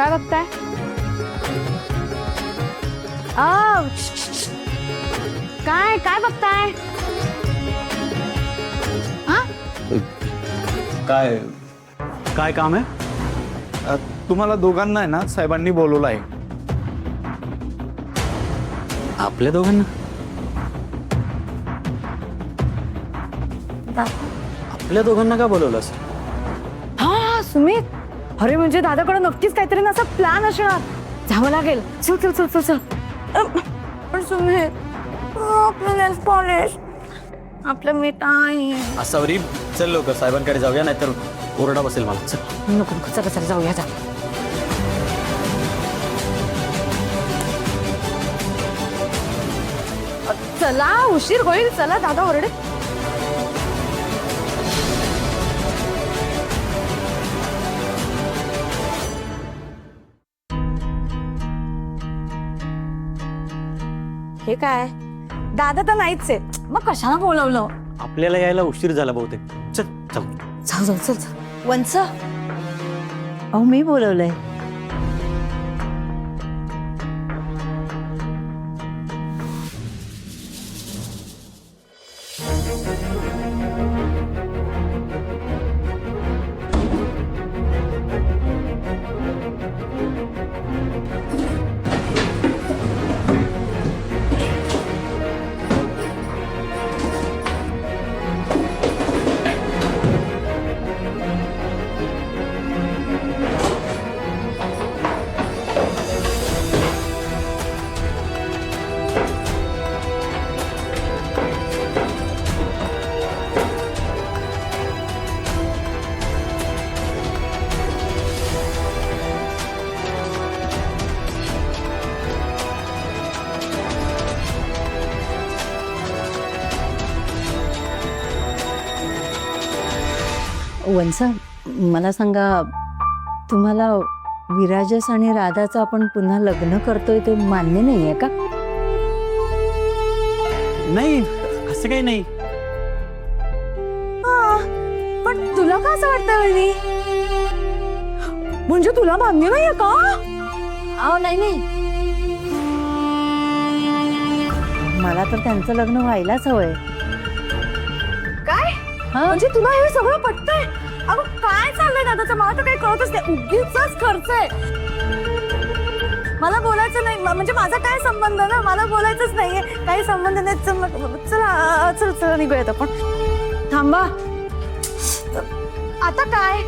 काय बघताय? आ, काय काय बघताय? हा? काय काय काम आहे? तुम्हाला दोघांना आहे ना साहेबांनी बोलवलं आहे. आपल्या दोघांना? आपल्या दोघांना का बोलवलंस? हा सुमित, अरे म्हणजे दादाकडे नक्कीच काहीतरी ना असा प्लॅन असणार. जावं लागेल. चल चल चल चल चल. पण सुमित, आपलं नेल पॉलिश, आपलं मिठाई. असावरी चल लवकर साहेबांकडे जाऊया, नाहीतर ओरडा बसेल मला. चल. नको नको, चला चला जाऊया जा. चला उशीर होईल. चला दादा ओरडे. हे काय दादा तर नाहीच आहे, मग कशाला बोलवलं? आपल्याला यायला उशीर झाला बहुतेक. चल जाऊ. जाऊ जाऊ चल चल. वंच, अहो मी बोलवलंय. वंश, मला सांगा, तुम्हाला विराजस आणि राधाचं आपण पुन्हा लग्न करतोय ते मान्य नाहीये का? नाही, असं काही नाही. पण तुला का असं वाटतं वहिनी? म्हणजे तुला मान्य नाहीये का? अहो नाही नाही, मला तर त्यांचं लग्न व्हायलाच हवंय. काय म्हणजे तुला हे सगळं पटतंय? अगं काय चाललंय दादाचं? मला तर काही कळतच नाही. उगीचच खर्च आहे. मला बोलायचं नाही, म्हणजे माझा काय संबंध ना? मला बोलायचंच नाहीये, काही संबंध नाही. चला चल चल निघूयात आपण. थांबा. आता काय